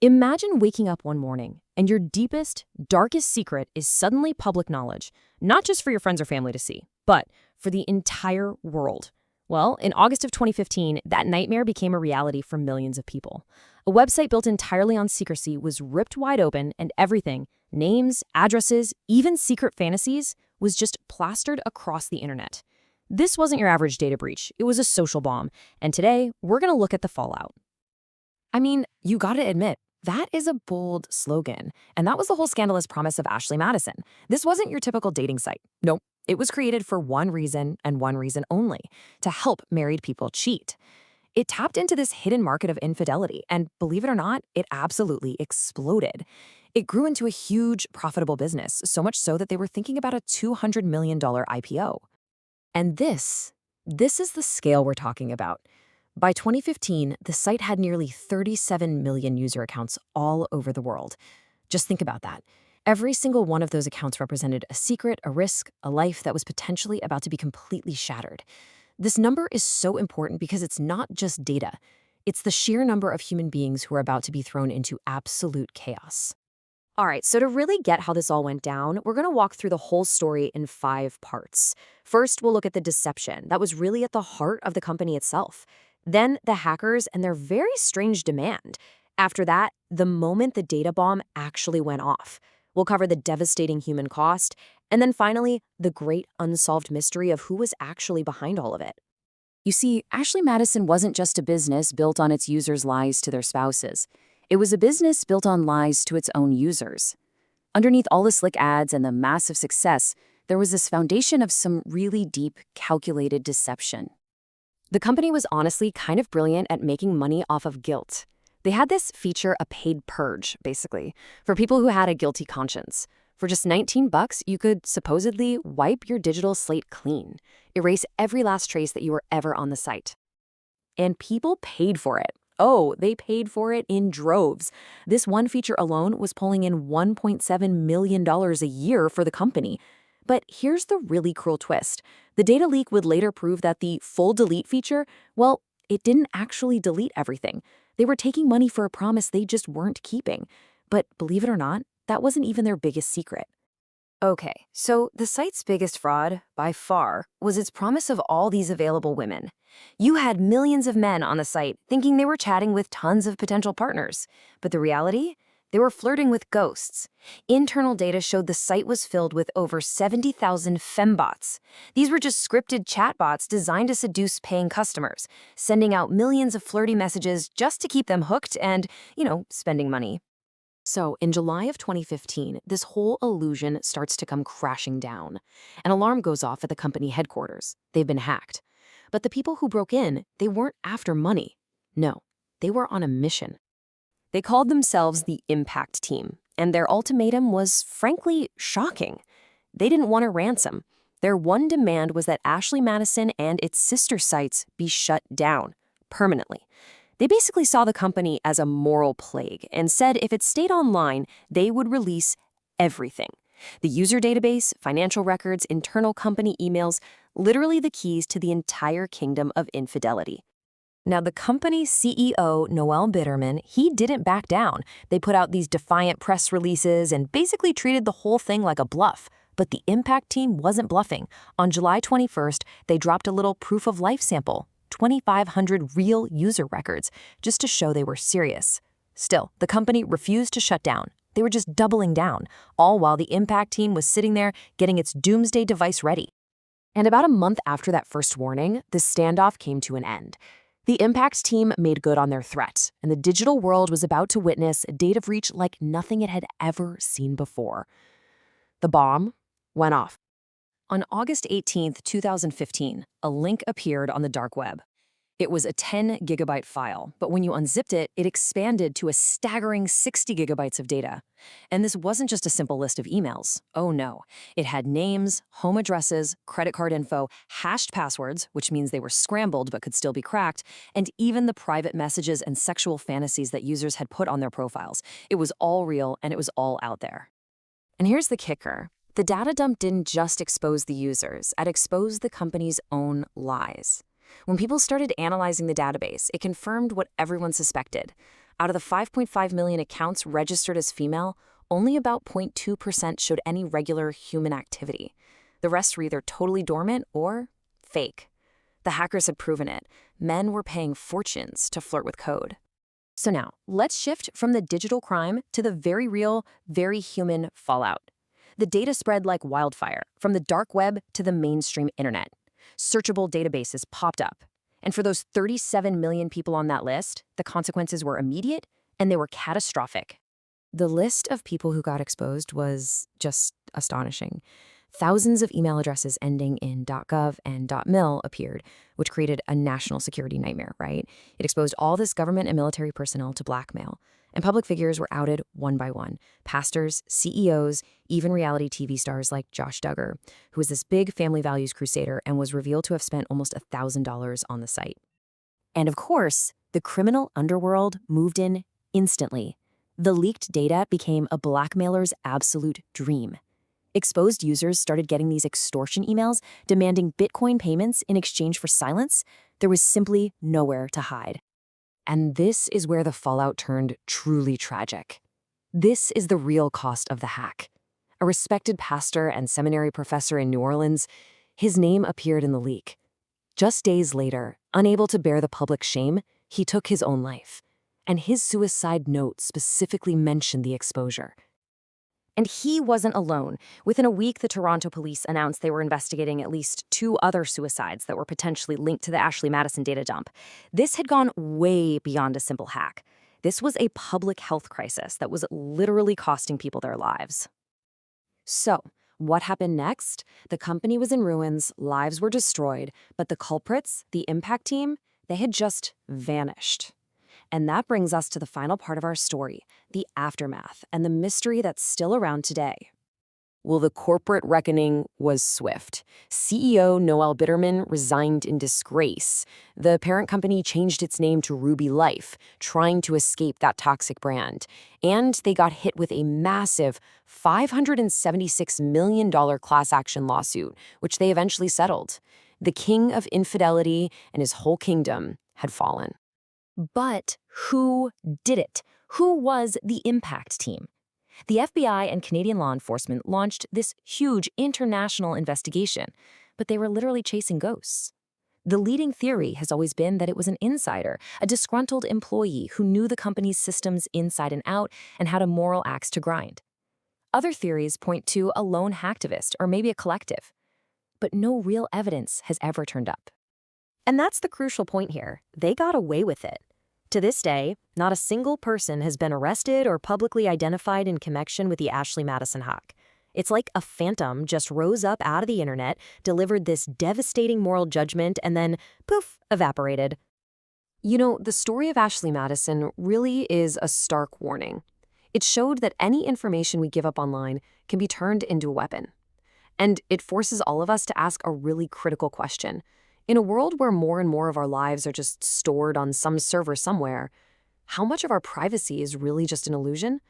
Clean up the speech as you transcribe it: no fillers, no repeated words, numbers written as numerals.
Imagine waking up one morning and your deepest, darkest secret is suddenly public knowledge, not just for your friends or family to see, but for the entire world. Well, in August of 2015, that nightmare became a reality for millions of people. A website built entirely on secrecy was ripped wide open, and everything, names, addresses, even secret fantasies, was just plastered across the internet. This wasn't your average data breach, it was a social bomb, and today we're going to look at the fallout. I mean, you gotta admit, that is a bold slogan, and that was the whole scandalous promise of Ashley Madison. This wasn't your typical dating site. Nope. It was created for one reason and one reason only, to help married people cheat. It tapped into this hidden market of infidelity, and believe it or not, it absolutely exploded. It grew into a huge, profitable business, so much so that they were thinking about a $200 million IPO. And this is the scale we're talking about. By 2015, the site had nearly 37 million user accounts all over the world. Just think about that. Every single one of those accounts represented a secret, a risk, a life that was potentially about to be completely shattered. This number is so important because it's not just data. It's the sheer number of human beings who are about to be thrown into absolute chaos. All right, so to really get how this all went down, we're going to walk through the whole story in 5 parts. First, we'll look at the deception that was really at the heart of the company itself. Then the hackers and their very strange demand. After that, the moment the data bomb actually went off. We'll cover the devastating human cost. And then finally, the great unsolved mystery of who was actually behind all of it. You see, Ashley Madison wasn't just a business built on its users' lies to their spouses. It was a business built on lies to its own users. Underneath all the slick ads and the massive success, there was this foundation of some really deep, calculated deception. The company was honestly kind of brilliant at making money off of guilt. They had this feature, a paid purge, basically, for people who had a guilty conscience. For just $19, you could supposedly wipe your digital slate clean, erase every last trace that you were ever on the site. And people paid for it. Oh, they paid for it in droves. This one feature alone was pulling in $1.7 million a year for the company. But here's the really cruel twist. The data leak would later prove that the full delete feature, well, it didn't actually delete everything. They were taking money for a promise they just weren't keeping. But believe it or not, that wasn't even their biggest secret. Okay, so the site's biggest fraud, by far, was its promise of all these available women. You had millions of men on the site thinking they were chatting with tons of potential partners. But the reality? They were flirting with ghosts. Internal data showed the site was filled with over 70,000 fembots. These were just scripted chatbots designed to seduce paying customers, sending out millions of flirty messages just to keep them hooked and, spending money. So in July of 2015, this whole illusion starts to come crashing down. An alarm goes off at the company headquarters. They've been hacked. But the people who broke in, they weren't after money. No, they were on a mission. They called themselves the Impact Team, and their ultimatum was, frankly, shocking. They didn't want a ransom. Their one demand was that Ashley Madison and its sister sites be shut down, permanently. They basically saw the company as a moral plague and said if it stayed online, they would release everything. The user database, financial records, internal company emails, literally the keys to the entire kingdom of infidelity. Now, the company's CEO, Noel Bitterman, he didn't back down. They put out these defiant press releases and basically treated the whole thing like a bluff. But the Impact Team wasn't bluffing. On July 21st, they dropped a little proof of life sample, 2,500 real user records, just to show they were serious. Still, the company refused to shut down. They were just doubling down, all while the Impact Team was sitting there getting its doomsday device ready. And about a month after that first warning, the standoff came to an end. The Impact Team made good on their threat, and the digital world was about to witness a data breach like nothing it had ever seen before. The bomb went off. On August 18, 2015, a link appeared on the dark web. It was a 10-gigabyte file, but when you unzipped it, it expanded to a staggering 60 gigabytes of data. And this wasn't just a simple list of emails. Oh no. It had names, home addresses, credit card info, hashed passwords, which means they were scrambled but could still be cracked, and even the private messages and sexual fantasies that users had put on their profiles. It was all real, and it was all out there. And here's the kicker. The data dump didn't just expose the users, it exposed the company's own lies. When people started analyzing the database, it confirmed what everyone suspected. Out of the 5.5 million accounts registered as female, only about 0.2% showed any regular human activity. The rest were either totally dormant or fake. The hackers had proven it. Men were paying fortunes to flirt with code. So now, let's shift from the digital crime to the very real, very human fallout. The data spread like wildfire, from the dark web to the mainstream internet. Searchable databases popped up. And for those 37 million people on that list, the consequences were immediate and they were catastrophic. The list of people who got exposed was just astonishing. Thousands of email addresses ending in .gov and .mil appeared, which created a national security nightmare, right? It exposed all this government and military personnel to blackmail. And public figures were outed one by one. Pastors, CEOs, even reality TV stars like Josh Duggar, who was this big family values crusader and was revealed to have spent almost $1,000 on the site. And of course, the criminal underworld moved in instantly. The leaked data became a blackmailer's absolute dream. Exposed users started getting these extortion emails demanding Bitcoin payments in exchange for silence. There was simply nowhere to hide. And this is where the fallout turned truly tragic. This is the real cost of the hack. A respected pastor and seminary professor in New Orleans, his name appeared in the leak. Just days later, unable to bear the public shame, he took his own life. And his suicide note specifically mentioned the exposure. And he wasn't alone. Within a week, the Toronto police announced they were investigating at least 2 other suicides that were potentially linked to the Ashley Madison data dump. This had gone way beyond a simple hack. This was a public health crisis that was literally costing people their lives. So, what happened next? The company was in ruins, lives were destroyed, but the culprits, the impact team, they had just vanished. And that brings us to the final part of our story, the aftermath and the mystery that's still around today. Well, the corporate reckoning was swift. CEO Noel Bitterman resigned in disgrace. The parent company changed its name to Ruby Life, trying to escape that toxic brand. And they got hit with a massive $576 million class action lawsuit, which they eventually settled. The king of infidelity and his whole kingdom had fallen. But who did it? Who was the impact team? The FBI and Canadian law enforcement launched this huge international investigation, but they were literally chasing ghosts. The leading theory has always been that it was an insider, a disgruntled employee who knew the company's systems inside and out and had a moral axe to grind. Other theories point to a lone hacktivist or maybe a collective, but no real evidence has ever turned up. And that's the crucial point here. They got away with it. To this day, not a single person has been arrested or publicly identified in connection with the Ashley Madison hack. It's like a phantom just rose up out of the internet, delivered this devastating moral judgment, and then, poof, evaporated. You know, the story of Ashley Madison really is a stark warning. It showed that any information we give up online can be turned into a weapon. And it forces all of us to ask a really critical question. In a world where more and more of our lives are just stored on some server somewhere, how much of our privacy is really just an illusion?